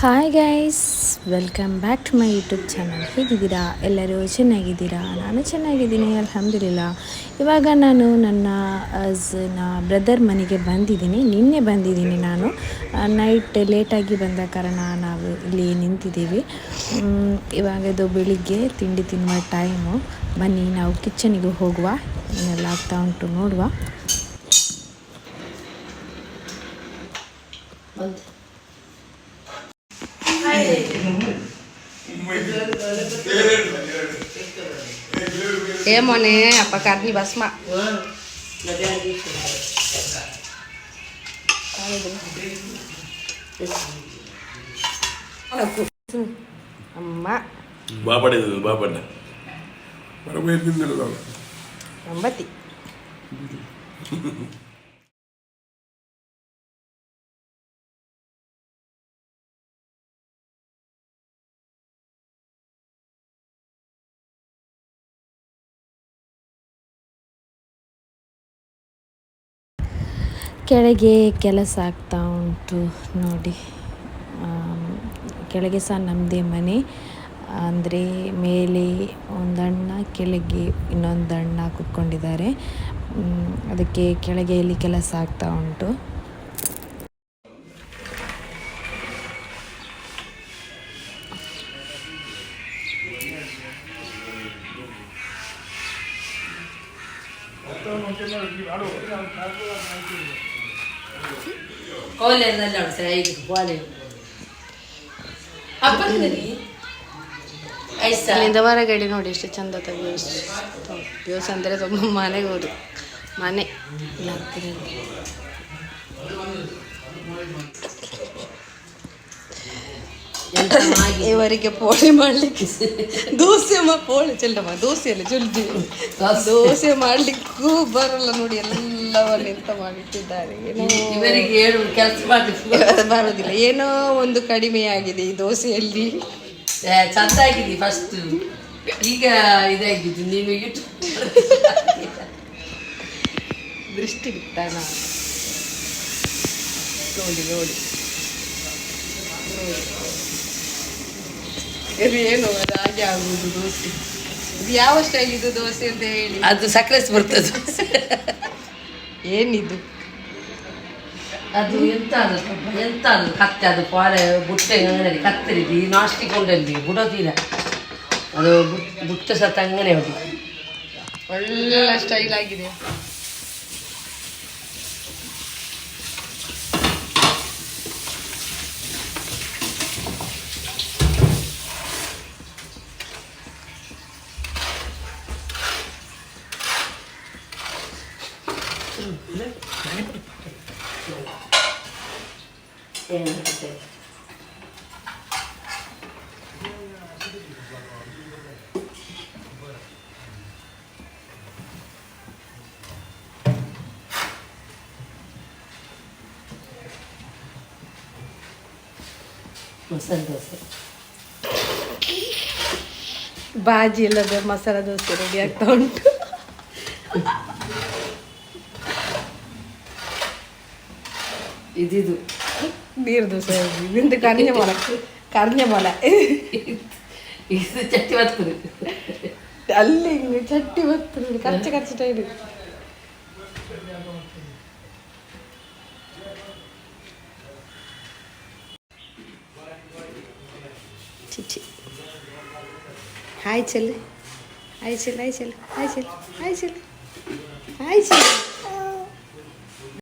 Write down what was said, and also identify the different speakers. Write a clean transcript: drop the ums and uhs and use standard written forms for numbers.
Speaker 1: Hi guys, welcome back to my YouTube channel. ಹೇಗಿದ್ದೀರಾ? ಎಲ್ಲರೂ ಚೆನ್ನಾಗಿದ್ದೀರಾ? ನಾನು ಚೆನ್ನಾಗಿದ್ದೀನಿ, ಅಲ್ಹಮ್ದುಲಿಲ್ಲಾ. ಇವಾಗ ನಾನು ನನ್ನ ಬ್ರದರ್ ಮನೆಗೆ ಬಂದಿದ್ದೀನಿ. ನಿನ್ನೆ ಬಂದಿದ್ದೀನಿ ನಾನು. ನೈಟ್ ಲೇಟಾಗಿ ಬಂದ ಕಾರಣ ನಾವು ಇಲ್ಲಿ ನಿಂತಿದ್ದೀವಿ. ಇವಾಗದು ಬೆಳಿಗ್ಗೆ ತಿಂಡಿ ತಿನ್ನುವ ಟೈಮು. ಬನ್ನಿ ನಾವು ಕಿಚನಿಗೆ ಹೋಗುವ, ಏನೆಲ್ಲ ಆಗ್ತಾ ಉಂಟು ನೋಡುವ.
Speaker 2: Moné apa karni basma amma
Speaker 3: bapada
Speaker 2: ambati
Speaker 1: ಕೆಳಗೆ ಕೆಲಸ ಆಗ್ತಾ ಉಂಟು ನೋಡಿ. ಕೆಳಗೆ ಸಹ ನಮ್ಮದೇ ಮನೆ, ಅಂದರೆ ಮೇಲೆ ಒಂದಣ್ಣ, ಕೆಳಗೆ ಇನ್ನೊಂದಣ್ಣ ಕೂತ್ಕೊಂಡಿದ್ದಾರೆ. ಅದಕ್ಕೆ ಕೆಳಗೆ ಇಲ್ಲಿ ಕೆಲಸ ಆಗ್ತಾ ಉಂಟು.
Speaker 2: ಅಲ್ಲಿಂದ ಹೊರಗಡೆ ನೋಡಿ ಎಷ್ಟು ಚಂದ ವ್ಯೂಸ್ ಅಂದರೆ ತುಂಬ ಮನೆಗೆ ಹೋದು ಮನೆ ಇವರಿಗೆ ಪೋಳಿ ಮಾಡಲಿಕ್ಕೆ ಪೋಳಿ ಚೆಲ್ಲಮ್ಮ ದೋಸೆಯಲ್ಲಿ ಜುಲ್ದಿ ದೋಸೆ ಮಾಡಲಿಕ್ಕೂ ಬರಲ್ಲ ನೋಡಿ. ಎಲ್ಲವನ್ನು ಎಂತ ಮಾಡಿಟ್ಟಿದ್ದಾರೆ, ಬರೋದಿಲ್ಲ. ಏನೋ ಒಂದು ಕಡಿಮೆಯಾಗಿದೆ ಈ ದೋಸೆಯಲ್ಲಿ.
Speaker 4: ಚಂದ ಆಗಿದೆ ಫಸ್ಟ್, ಈಗ ಇದಾಗಿದ್ದು ನೀವು
Speaker 2: ದೃಷ್ಟಿ ಬಿತ್ತಾನ ನೋಡಿ ನೋಡಿ. ಇದು ಏನು ಅದು ಹಾಗೆ ಆಗುವುದು ದೋಸೆ. ಇದು ಯಾವ ಸ್ಟೈಲ್ ಇದು ದೋಸೆ ಅಂತ ಹೇಳಿ?
Speaker 4: ಅದು ಸಕ್ರೆಸ್ ಬರ್ತದೆ.
Speaker 2: ಏನಿದು
Speaker 4: ಅದು ಎಂತ ಅದು ಕತ್ತೆ, ಅದು ಪಾರೆ ಬುಟ್ಟೆ ಅಂಗಡಿ ಕತ್ತರಿದ್ದು ಈ ನಾಸ್ಟಿಕ್ ಕೊಂಡಲ್ಲಿ ಬಿಡೋದಿಲ್ಲ. ಅದು ಬುಟ್ಟ ಸತ್ತ ಅಂಗನೆ ಹೊಡಿ
Speaker 2: ಒಳ್ಳೆ ಸ್ಟೈಲ್ ಆಗಿದೆ.
Speaker 4: ಮಸಾಲೆ ದೋಸೆ,
Speaker 2: ಬಾಜಿ ಇಲ್ಲದ ಮಸಾಲ ದೋಸೆ ರೆಡಿ ಆಗ್ತಾ ಉಂಟು.
Speaker 4: ಇದಿದು
Speaker 2: ನೀರು ದೋಸೆ ನಿಂದು ಕರ್ഞ്ഞ ಮೊಲ
Speaker 4: ಇದು ಚಟ್ಟಿ ಬರ್ತದೆ.
Speaker 2: ಅಲ್ಲಿ ಹಿಂಗೆ ಚಟ್ಟಿ ಬರ್ತದೆ, ಖರ್ಚು ಟೈರು. ಚಿಚ್ಚಿ ಹಾಯ್ ಚೆಲ್ಲು, ಹಾಯ್ ಚೆಲ್ಲು, ಹಾಯ್ ಚೆಲ್ಲು, ಹಾಯ್ ಚೆಲ್ಲು, ಹಾಯ್ ಚೆಲ್ಲು, ಹಾಯ್ ಚೆಲ್ಲು,